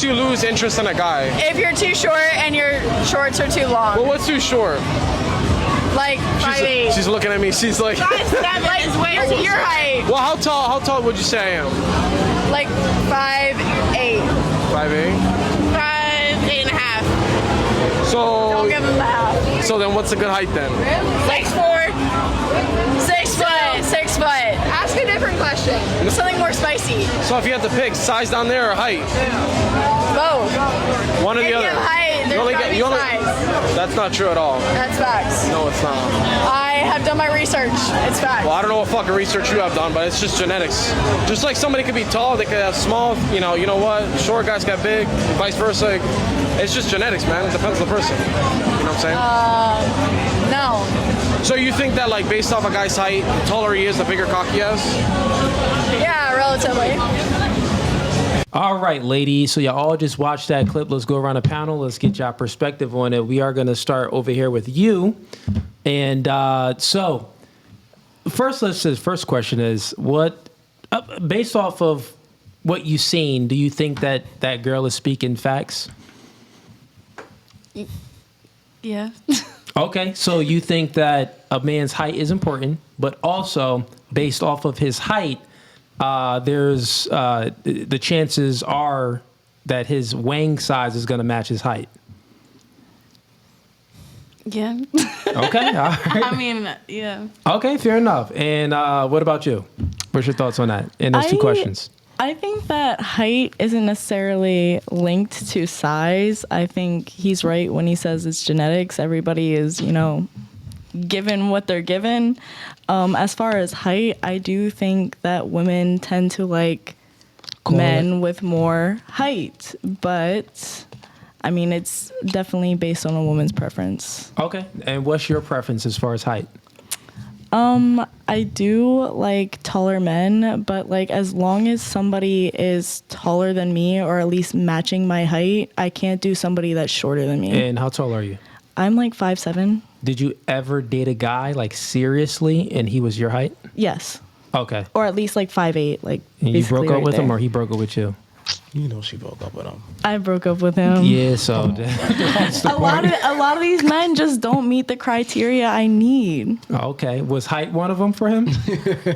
You lose interest in a guy. If you're too short and your shorts are too long. Well, what's too short? Like 5'8". She's looking at me. She's like. 5'7" like is way your height. Well, how tall would you say I am? Like 5'8". 5'8"? 5'8.5". So. Don't give him the half. So then, what's a good height then? 6'4". 6 foot. 6 foot. Ask a different question. Something more spicy. So if you had to pick, size down there or height? Both. One or the If other. you have height, there's gotta be size. That's not true at all. That's facts. No, it's not. I have done my research. It's facts. Well, I don't know what fucking research you have done, but it's just genetics. Just like somebody could be tall, they could have small. You know what? Short guys got big, vice versa. It's just genetics, man. It depends on the person. You know what I'm saying? No. So you think that, like, based off a guy's height, the taller he is, the bigger cock he has? Yeah, relatively. All right, ladies. So y'all all just watched that clip. Let's go around the panel. Let's get y'all perspective on it. We are going to start over here with you. And so first question is, what, based off of what you've seen, do you think that that girl is speaking facts? Yeah. Okay, so you think that a man's height is important, but also based off of his height, there's the chances are that his wang size is going to match his height. Yeah. Okay, all right. I mean, yeah. Okay, fair enough. And what about you? What's your thoughts on that? And those two questions. I think that height isn't necessarily linked to size. I think he's right when he says it's genetics. Everybody is, given what they're given. As far as height, I do think that women tend to like men with more height. But, I mean, it's definitely based on a woman's preference. Okay. And what's your preference as far as height? I do like taller men, but like as long as somebody is taller than me or at least matching my height, I can't do somebody that's shorter than me. And how tall are you? I'm like 5'7". Did you ever date a guy like seriously and he was your height? Yes. Okay. Or at least like 5'8". Like and you broke up right with there. him or he broke up with you? You know she broke up with him. I broke up with him. Yeah, so that's the a lot of these men just don't meet the criteria I need. Okay. Was height one of them for him?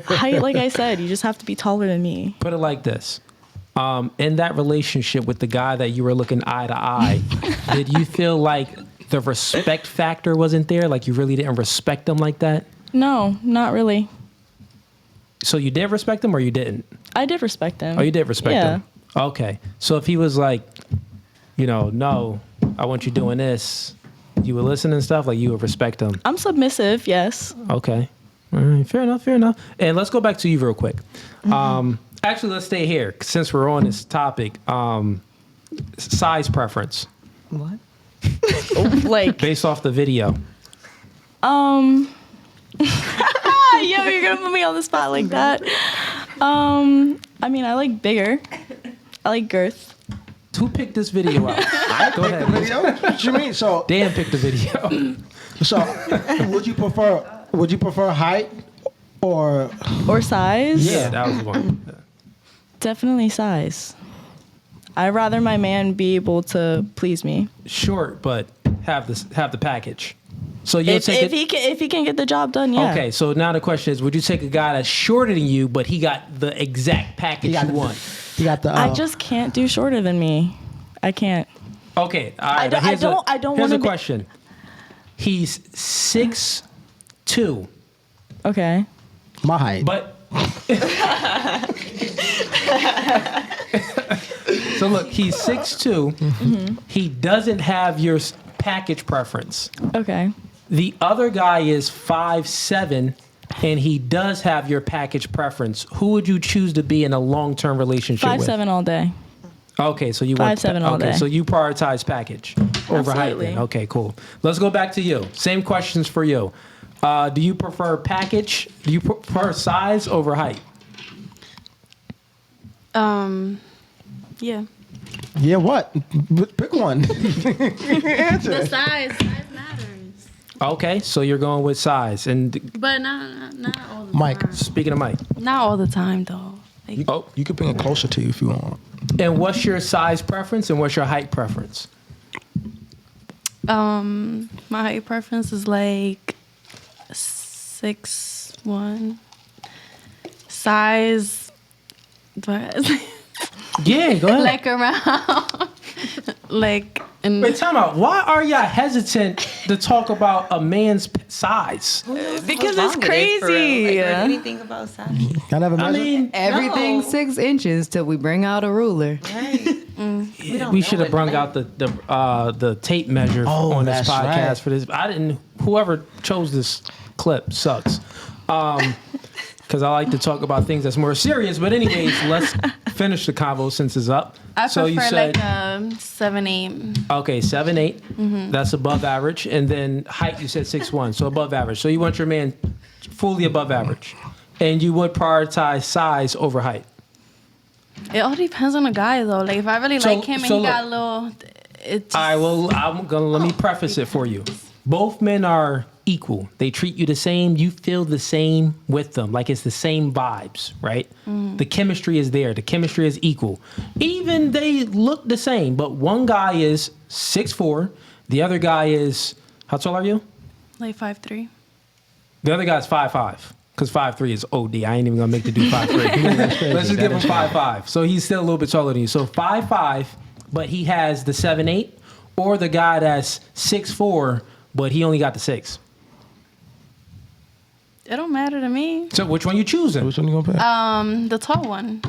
Height, like I said, you just have to be taller than me. Put it like this. In that relationship with the guy that you were looking eye to eye, did you feel like the respect factor wasn't there? Like you really didn't respect him like that? No, not really. So you did respect him or you didn't? I did respect him. Oh, you did respect yeah. him? Okay. So if he was like, no, I want you doing this, you would listen and stuff? Like you would respect him? I'm submissive, yes. Okay. All right. Fair enough. And let's go back to you real quick. Mm-hmm. Actually, let's stay here since we're on this topic. Size preference. What? Like based off the video. Yo, you're gonna put me on the spot like that. I mean, I like bigger. I like girth. Who picked this video up? I picked the video. What you mean? So Dan picked the video. So would you prefer height or size? Yeah, that was the one. Definitely size. I'd rather my man be able to please me. Short, but have the package. So you'll if he can get the job done, yeah. Okay, so now the question is, would you take a guy that's shorter than you, but he got the exact package you want? He got the. I just can't do shorter than me. I can't. Okay, all right. I don't Here's want a question. He's 6'2". Okay. My height. But so look, he's 6'2". Mm-hmm. He doesn't have your package preference. Okay. The other guy is 5'7", and he does have your package preference. Who would you choose to be in a long-term relationship with? 5'7" all day. Okay, so you want 5'7" all day. Okay, so you prioritize package over height then. Okay, cool. Let's go back to you. Same questions for you. Do you prefer package? Do you prefer size over height? Yeah. Yeah, what? Pick one. The size matters. Okay, so you're going with size, But not all the Mike. time. Speaking of Mike. Not all the time, though. Like, You can bring it closer to you if you want. And what's your size preference and what's your height preference? My height preference is like 6'1". Size, but Yeah, go ahead. like around like in Wait, time out. Why are y'all hesitant to talk about a man's size? Because How it's long it is for real. crazy. Like, anything about size? Can I have a I measure? mean, Everything No. 6 inches till we bring out a ruler. we should have brung out the tape measure Oh, on this that's podcast right. for this. I didn't. Whoever chose this clip sucks. Because I like to talk about things that's more serious. But anyways, let's finish the convo since it's up. I So you prefer said like a 7'8". okay, 7'8". That's above average, and then height you said 6'1", so above average. So you want your man fully above average, and you would prioritize size over height. It all depends on the guy though. Like if I really So- like him and so he got a look. little, it's All right, well, let me preface it for you. Both men are equal. They treat you the same. You feel the same with them. Like it's the same vibes, right? The chemistry is there. The chemistry is equal. Even they look the same, but one guy is 6'4". The other guy is, how tall are you? like 5'3". The other guy's 5'5". Because 5'3" is OD. I ain't even gonna make the dude 5'3". Let's just give him 5'5". So he's still a little bit taller than you. So 5'5", but he has the 7'8", or the guy that's 6'4", but he only got the 6. It don't matter to me. So which one you choosing? Which one you gonna pick? The tall one.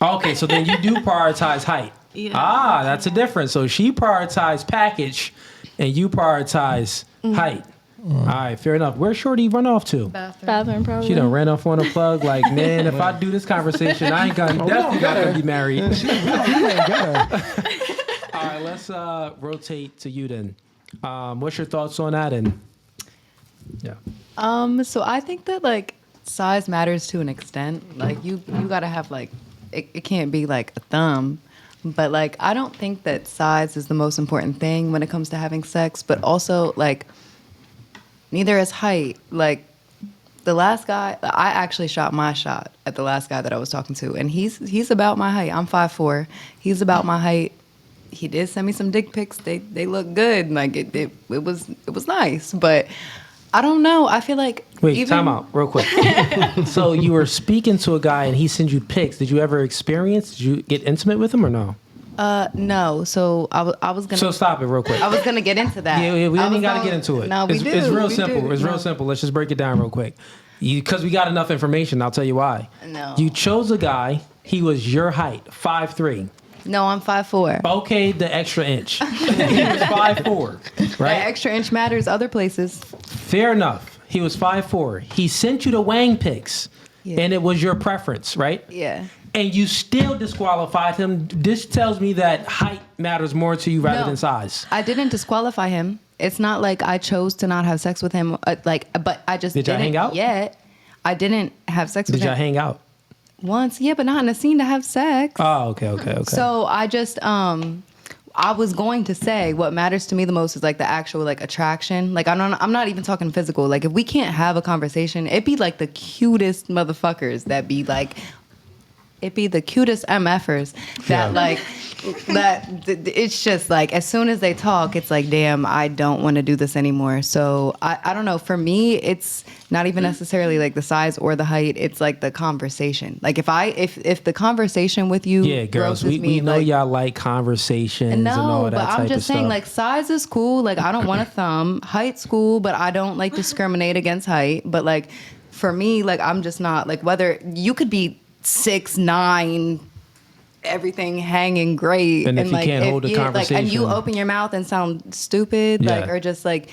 Okay, so then you do prioritize height. Yeah. Ah, that's a difference. So she prioritized package, and you prioritize height. All right, fair enough. Where's Shorty run off to? Bathroom probably. She done ran off on a plug. Like, man, if I do this conversation, I ain't gonna definitely not gonna be married. All right, let's rotate to you then. What's your thoughts on that? And yeah, So I think that like size matters to an extent. Like you gotta have like it can't be like a thumb. But like I don't think that size is the most important thing when it comes to having sex, but also like neither is height. Like the last guy, I actually shot my shot at the last guy that I was talking to, and he's about my height. I'm 5'4". He's about my height. He did send me some dick pics. They look good. Like it was nice, but I don't know. I feel like wait, time out real quick. So you were speaking to a guy and he sent you pics. Did you ever experience? Did you get intimate with him or no? No. So I was gonna. So stop it real quick. I was gonna get into that. Yeah, we I don't even was got to gonna- get into it. No, we it's, do. It's real we simple. do. It's real No. simple. Let's just break it down real quick. Because we got enough information. I'll tell you why. No. You chose a guy. He was your height, 5'3". No, I'm 5'4". Okay, the extra inch. He was 5'4", That right? extra inch matters other places. Fair enough. He was 5'4". He sent you the wang pics, Yeah. and it was your preference, right? Yeah. And you still disqualified him. This tells me that height matters more to you rather No. than size. I didn't disqualify him. It's not like I chose to not have sex with him. But I just Did y'all didn't hang out? yet. I didn't have sex Did with y'all him hang out? once. Yeah, but not in a scene to have sex. Oh, okay. So I just I was going to say what matters to me the most is like the actual like attraction. Like I'm not even talking physical. Like if we can't have a conversation, it'd be like the cutest motherfuckers that be like it'd be the cutest MFers that Yeah. like it's just like as soon as they talk, it's like, damn, I don't want to do this anymore. So I don't know. For me, it's not even necessarily like the size or the height. It's like the conversation. Like if the conversation with you, Yeah, girls, grosses we me, know like, y'all like conversations and all no, that but type I'm of just saying, stuff. like, size is cool. Like, I don't want a thumb. Height's cool, but I don't, like, discriminate against height. But, like, for me, like, I'm just not, like, whether you could be 6'9", everything hanging great. And if you like, can't hold a like, and you conversation- open your mouth and sound stupid, like, Yeah. or just, like,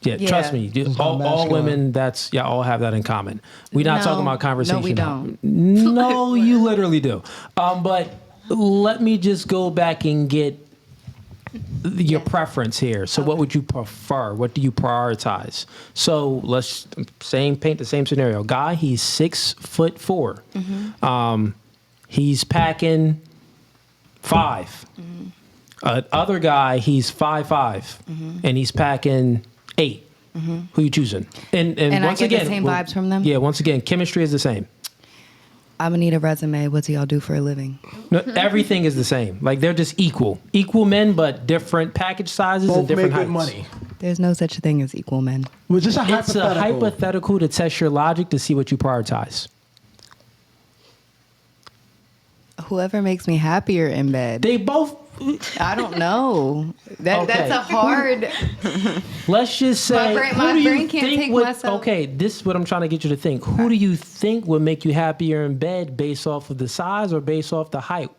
Yeah, trust me. All masculine. women, all have that in common. We're not No. talking about conversation. No, we don't. No, you literally do. But let me just go back and get your preference here. So what would you prefer? What do you prioritize? So let's paint the same scenario. Guy, he's 6'4". He's packing 5. Other guy, he's 5'5", and he's packing 8. Who you choosing? And And I once get the again, same vibes from them? Yeah, once again, chemistry is the same. I'm gonna need a resume. What do y'all do for a living? No, everything is the same. Like they're just equal men, but different package sizes and Both different make good heights. money. There's no such thing as equal men. Was this a It's hypothetical? a hypothetical to test your logic to see what you prioritize. Whoever makes me happier in bed. They both. I don't know. That's Okay. a hard. Let's just say. My who do you brain can't think take would, myself. Okay, this is what I'm trying to get you to think. Who do you think would make you happier in bed based off of the size or based off the height?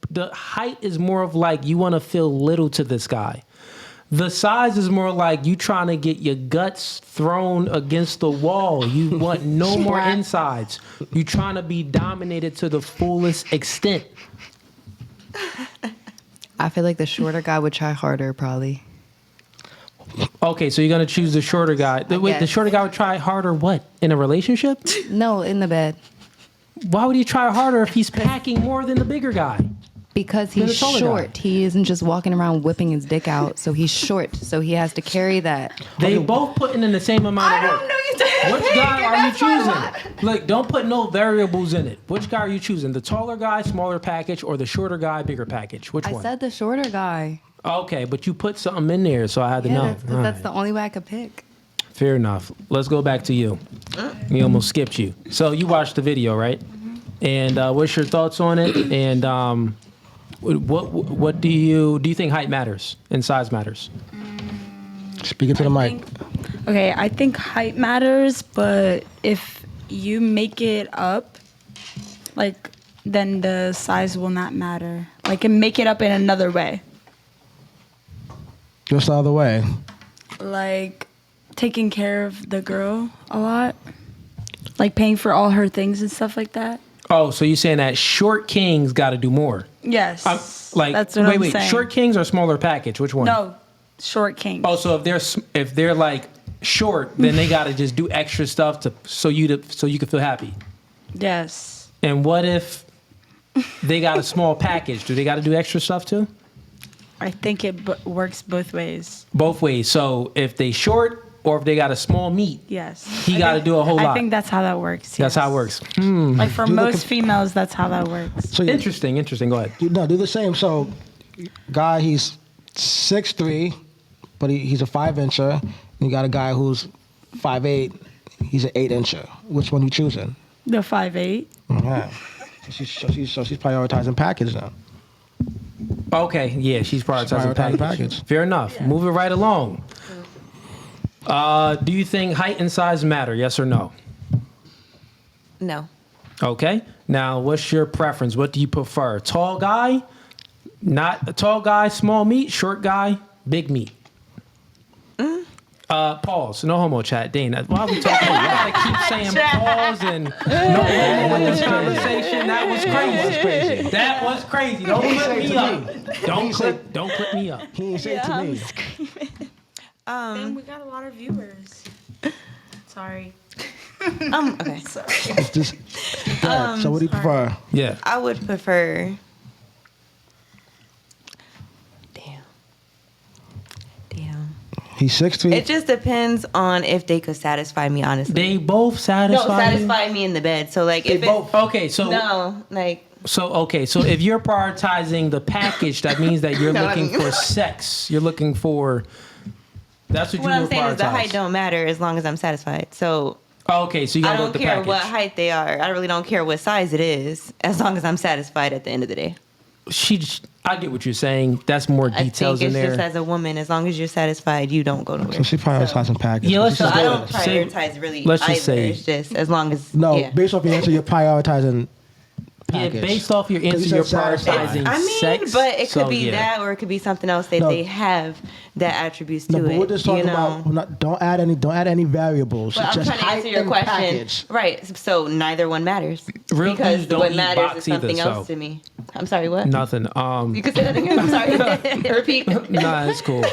The height is more of like you want to feel little to this guy. The size is more like you trying to get your guts thrown against the wall. You want no more insides. You trying to be dominated to the fullest extent. I feel like the shorter guy would try harder, probably. Okay, so you're gonna choose the shorter guy. Wait, the guess. shorter guy would try harder. What, in a relationship? No, in the bed. Why would he try harder if he's packing more than the bigger guy? Because You're he's the taller short. guy. He isn't just walking around whipping his dick out. So he's short. So he has to carry that. They both putting in the same amount of work. you did. Which guy are you choosing? Look, don't put no variables in it. Which guy are you choosing? The taller guy, smaller package, or the shorter guy, bigger package? Which I one? said the shorter guy. Okay, but you put something in there, so I had to know. That's, All that's right. the only way I could pick. Fair enough. Let's go back to you. We almost skipped you. So you watched the video, right? And what's your thoughts on it? And what do you think height matters and size matters? Speaking to the mic. Okay, I think height matters, but if you make it up, like, then the size will not matter. Like, and make it up in another way. Just the other way. Like, taking care of the girl a lot. Like, paying for all her things and stuff like that. Oh, so you're saying that short kings got to do more? Yes. Like, that's what wait, I'm saying. short kings or smaller package? Which one? No, short king. Oh, so if they're like short, then they got to just do extra stuff so you can feel happy. Yes. And what if they got a small package? Do they got to do extra stuff too? I think it works both ways. Both ways. So if they short or if they got a small meat, Yes. he got to do a whole lot. I think that's how that works. That's yes. how it works. Like for Do the most females, that's how that works. So you, Interesting. Go ahead. do the same. So, guy, he's 6'3", but he's a 5-incher. And you got a guy who's 5'8". He's an 8-incher. Which one you choosing? The 5'8". Yeah. So she's prioritizing package now. Okay. Yeah, she's prioritizing Prioritizing package. package. Fair enough. Moving right along. Do you think height and size matter? Yes or no? No. Okay. Now, what's your preference? What do you prefer? Tall guy? Not a tall guy, small meat, short guy, big meat. Pause. No homo chat. Dana, why are we talking? You gotta keep saying pause and no homo in this conversation. That was crazy. That was crazy. Don't clip me up. Don't clip me up. He ain't say it to me. And we got a lot of viewers. Sorry. Okay. It's just, so what do you prefer? Yeah. I would prefer. Damn. He's 6'3". It just depends on if they could satisfy me, honestly. They both satisfy. no, satisfy me in the bed. So like, if Both. Okay. So no, like. So if you're prioritizing the package, that means that you're No, looking for sex. You're looking for. That's what What you I'm would saying is the prioritize. height don't matter as long as I'm satisfied. So Okay, so you I gotta go don't with the care package. what height they are. I really don't care what size it is, as long as I'm satisfied at the end of the day. I get what you're saying. That's more I details think in it's there. just as a woman, as long as you're satisfied, you don't go nowhere. So she prioritizing package. Yeah, let's So just I go don't with it. Say- prioritize really let's either. just say- It's just as long as No, yeah. based off your answer, you're prioritizing Yeah, package. based off your 'Cause answer, you you're said prioritizing satisfied. I mean, sex. but it could so, be yeah. that, or it could be something else that No. they have that attributes to No, but it. we're just talking you know? about. We're not, don't add any variables. But I'm just trying to height answer your and question. package. Right. So neither one matters. Real because dudes don't what eat matters box is something either, else so- to me. I'm sorry, what? Nothing. You can say that again. I'm sorry. Repeat. Nah, it's cool.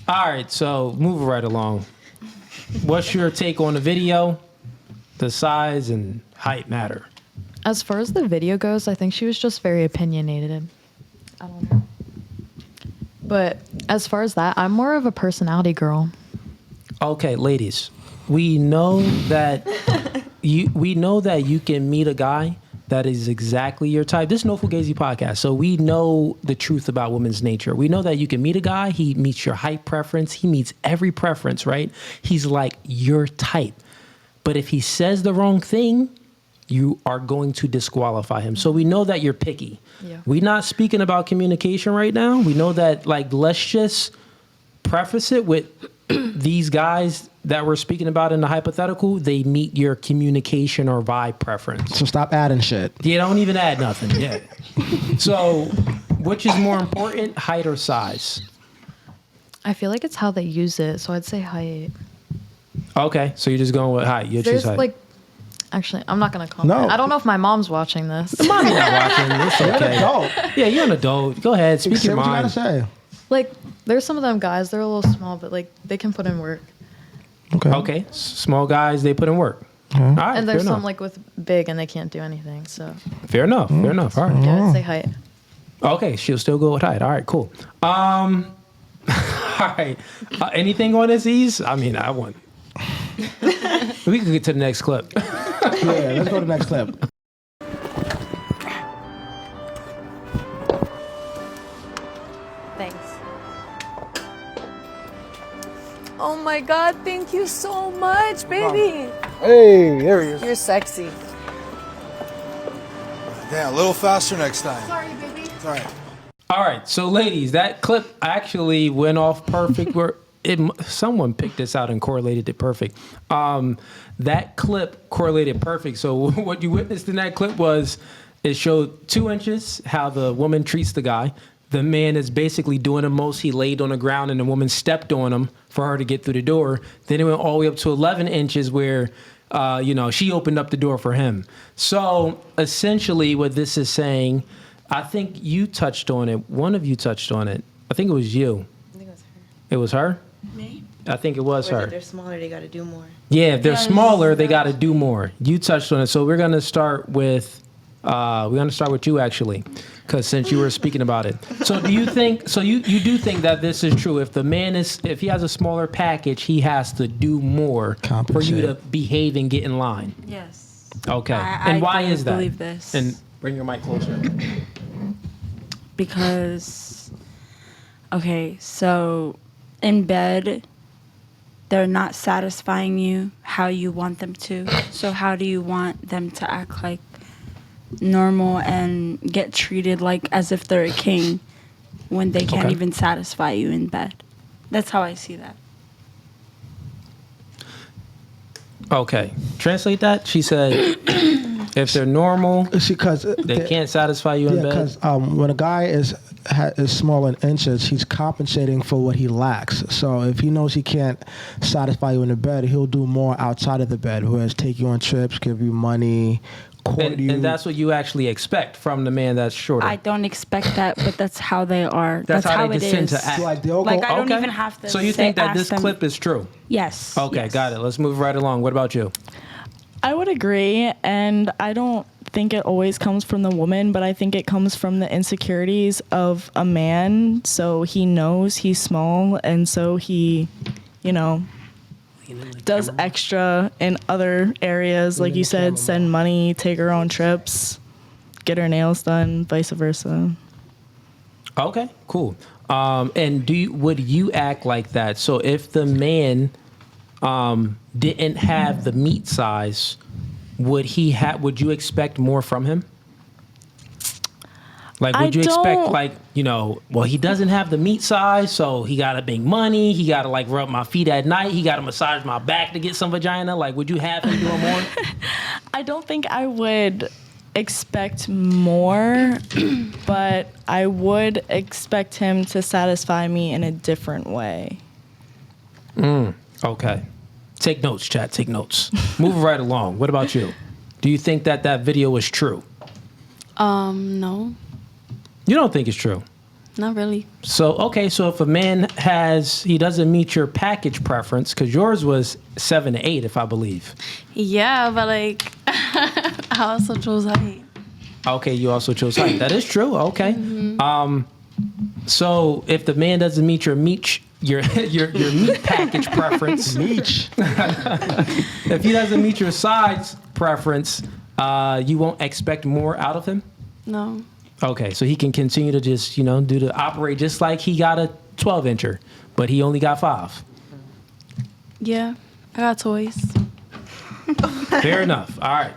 All right, so moving right along. What's your take on the video? The size and height matter. As far as the video goes, I think she was just very opinionated. I don't know. But as far as that, I'm more of a personality girl. Okay, ladies, we know that we know that you can meet a guy that is exactly your type. This is no Fugazee podcast, so we know the truth about women's nature. We know that you can meet a guy, he meets your height preference, he meets every preference, right? He's like your type. But if he says the wrong thing, you are going to disqualify him. So we know that you're picky. Yeah. We're not speaking about communication right now. We know that, like, let's just preface it with these guys that we're speaking about in the hypothetical, they meet your communication or vibe preference. So stop adding shit. Yeah, don't even add nothing. Yeah. So, which is more important, height or size? I feel like it's how they use it, so I'd say height. Okay, so you're just going with height. You choose There's height. like, actually, I'm not gonna comment. No. I don't know if my mom's watching this. Mommy's not watching. It's You're an okay. adult. Yeah, you're an adult. Go ahead, speak Say your what you mind. gotta say. Like, there's some of them guys. They're a little small, but like they can put in work. Okay, small guys, they put in work. All right, And there's fair some enough. like with big and they can't do anything. So Fair enough. Fair enough. All right. yeah, I'd say height. Okay, she'll still go with height. All right, cool. All right. Anything on this, Ease? I mean, I want. We can get to the next clip. Yeah, let's go to the next clip. Thanks. Oh my God, thank you so much, baby. Hey, there he is. You're sexy. Damn, a little faster next time. Sorry, baby. It's all right. All right, so ladies, that clip actually went off perfect. Someone picked this out and correlated it perfect. That clip correlated perfect. So what you witnessed in that clip was it showed 2 inches how the woman treats the guy. The man is basically doing the most. He laid on the ground and the woman stepped on him for her to get through the door. Then it went all the way up to 11 inches where, she opened up the door for him. So essentially what this is saying, I think you touched on it. One of you touched on it. I think it was you. I think it was her. It was her? Me? I think it was Or is her. it they're smaller, they got to do more. Yeah, if they're smaller, they got to do more. You touched on it, so we're gonna start with you actually, because since you were speaking about it. So do you think? So you do think that this is true? If if he has a smaller package, he has to do more for you to behave and get in line. Yes. Okay, I and why do is that? believe this. And bring your mic closer. Because, okay, so in bed, they're not satisfying you how you want them to. So how do you want them to act like normal and get treated like as if they're a king when they can't Okay. even satisfy you in bed? That's how I see that. Okay, translate that. She said, if they're normal, Because they can't satisfy you in Yeah, bed. because when a guy is small in inches, he's compensating for what he lacks. So if he knows he can't satisfy you in the bed, he'll do more outside of the bed, whereas take you on trips, give you money, court you. And that's what you actually expect from the man that's shorter. I don't expect that, but that's how they are. That's how how they it just tend is. to act. Like they'll Like, go, I don't Okay. even have to So you think that ask this them. clip is true? Yes. Okay, yes. got it. Let's move right along. What about you? I would agree, and I don't think it always comes from the woman, but I think it comes from the insecurities of a man. So he knows he's small, and so he, does extra in other areas, like you said, send money, take her on trips, get her nails done, vice versa. Okay, cool. And would you act like that? So if the man didn't have the meat size, would you expect more from him? Like, would you expect, well, he doesn't have the meat size, so he got to make money. He got to, rub my feet at night. He got to massage my back to get some vagina. Like, would you have him doing more? I don't think I would expect more, but I would expect him to satisfy me in a different way. Okay. Take notes, chat. Take notes. Move right along. What about you? Do you think that video is true? No, You don't think it's true? not really. So if a man he doesn't meet your package preference, because yours was 7 to 8, if I believe. Yeah, but I also chose height. Okay, you also chose height. That is true. Okay. So if the man doesn't meet your your meat package preference. Meat. If he doesn't meet your size preference, you won't expect more out of him? No. Okay, so he can continue to just, operate just like he got a 12-incher, but he only got 5. Yeah, I got toys. Fair enough. All right,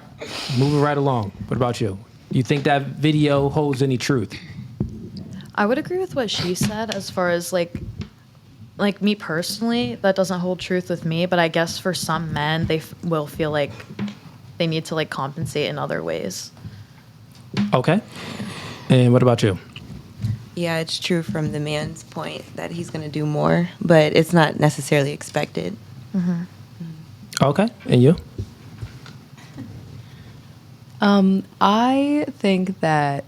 moving right along. What about you? Do you think that video holds any truth? I would agree with what she said as far as like me personally, that doesn't hold truth with me, but I guess for some men, they will feel like they need to like compensate in other ways. Okay. And what about you? Yeah, it's true from the man's point that he's going to do more, but it's not necessarily expected. Okay. And you? I think that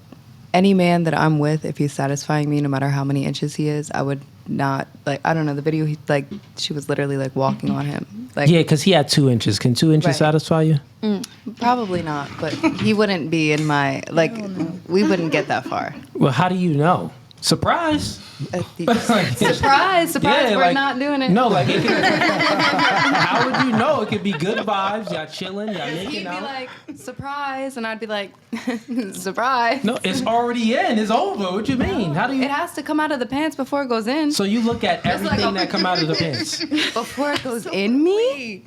any man that I'm with, if he's satisfying me, no matter how many inches he is, I would not like. I don't know the video. She was literally like walking on him. Like, Yeah, because he had 2 inches. Can 2 inches Right. satisfy you? probably not, but he wouldn't be in my like. We wouldn't get that far. Well, how do you know? Surprise! Surprise! Yeah, We're like- not doing it. No, like, how would you know? It could be good vibes. Y'all chilling. Y'all He'd making be out. like, surprise, and I'd be like, surprise. No, it's already in. It's over. What you mean? How do you? It has to come out of the pants before it goes in. So you look at everything that come out of the pants. Before it goes in me?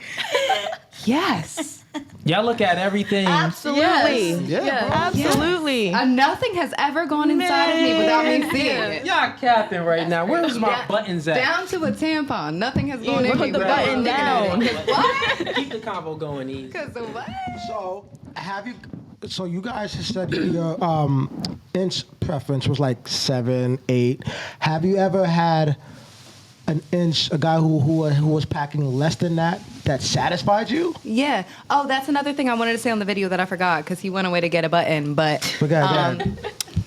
Yes. Y'all look at everything. Absolutely. Absolutely. Nothing has ever gone inside of me without me seeing it. Y'all capping right now. Where's my buttons at? Down to a tampon. Nothing has gone in me. put the without button me looking down. at it. What? Keep the convo going easy. Because of what? So have you? So you guys have said your inch preference was like 7, 8. Have you ever had a guy who was packing less than that satisfied you? Yeah. Oh, that's another thing I wanted to say on the video that I forgot because he went away to get a button. But Go ahead.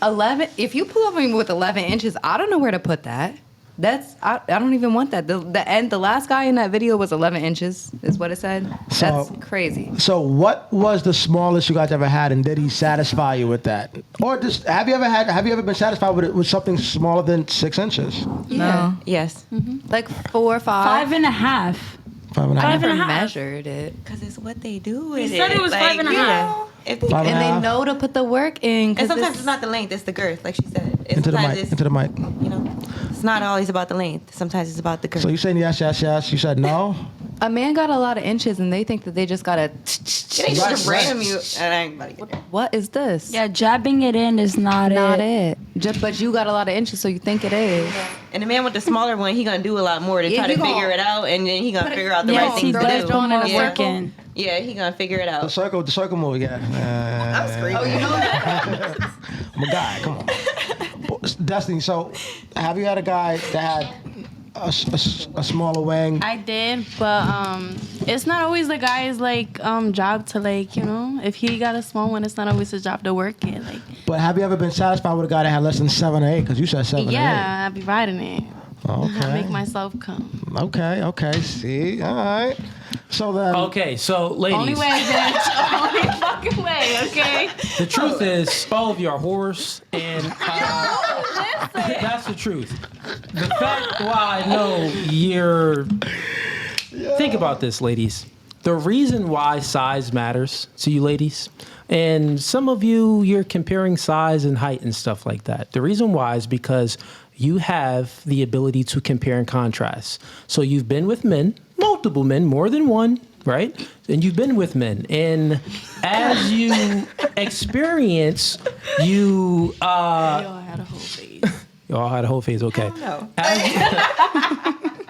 11. If you pull up on me with 11 inches, I don't know where to put that. I don't even want that. The last guy in that video was 11 inches, is what it said. That's crazy. So what was the smallest you guys ever had, and did he satisfy you with that? Or just have you ever been satisfied with something smaller than 6 inches? Yeah. Yes. Like 4 or 5. 5.5. 5.5. I never 5.5. measured it. Because it's what they do with said it was 5.5. If 5.5. And they know to put the work in. And sometimes it's not the length, it's the girth, like she said. Into the Sometimes mic. it's, Into the mic. You know, it's not always about the length. Sometimes it's about the girth. So you saying yes, yes, yes? You said no? A man got a lot of inches and they think that they just gotta. It ain't just ram you. And I ain't about to get there. What is this? Yeah, jabbing it in is not Not it. But you got a lot of inches, so you think it is. And the man with the smaller one, he gonna do a lot more to Yeah, try to he gon- figure it out, and then he gonna figure out the Yeah, right he things to does do. put more Yeah. work in. Yeah, he gonna figure it The out. circle move, yeah. I'm screaming. Oh, you know that? I'm a guy, come on. Destiny, so have you had a guy that had a smaller wing? I did, but it's not always the guy's job to if he got a small one, it's not always his job to work it. But have you ever been satisfied with a guy that had less than 7 or 8? Because you said 7 or 8. Yeah, I be riding it. I Okay. make myself come. Okay. See, all right. So then, Okay, so ladies, Only way, bitch. Only fucking way. Okay. the truth is, all of you are whores, and that's the truth. The fact why I know you're. Think about this, ladies. The reason why size matters to you, ladies, and some of you, you're comparing size and height and stuff like that. The reason why is because you have the ability to compare and contrast. So you've been with men, multiple men, more than one, right? And you've been with men. And as you experience, you... We all had a whole phase. You all had a whole phase, okay. No.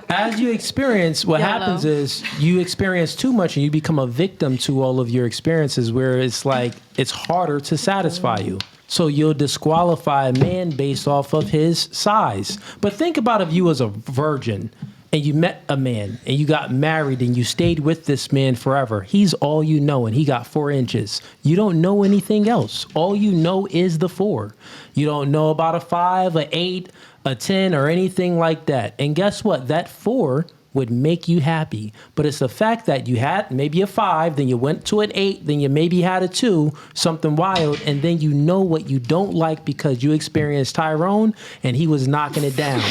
As you experience, what YOLO. happens is you experience too much and you become a victim to all of your experiences where it's like it's harder to satisfy you. So you'll disqualify a man based off of his size. But think about if you was a virgin and you met a man and you got married and you stayed with this man forever. He's all you know and he got 4 inches. You don't know anything else. All you know is the 4. You don't know about a 5, a 8, a 10 or anything like that. And guess what? That 4 would make you happy. But it's the fact that you had maybe a 5, then you went to an 8, then you maybe had a 2, something wild, and then you know what you don't like because you experienced Tyrone and he was knocking it down.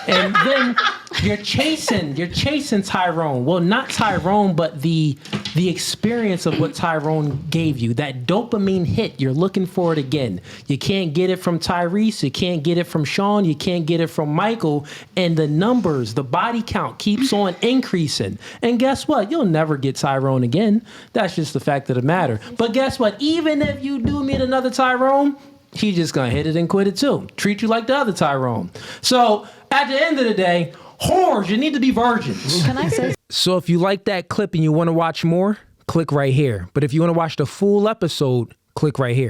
And then you're chasing Tyrone. Well, not Tyrone, but the experience of what Tyrone gave you. That dopamine hit, you're looking for it again. You can't get it from Tyrese. You can't get it from Sean. You can't get it from Michael. And the numbers, the body count keeps on increasing. And guess what? You'll never get Tyrone again. That's just the fact of the matter. But guess what? Even if you do meet another Tyrone, he's just going to hit it and quit it too. Treat you like the other Tyrone. So at the end of the day, whores, you need to be virgins. Can I say? So if you like that clip and you want to watch more, click right here. But if you want to watch the full episode, click right here.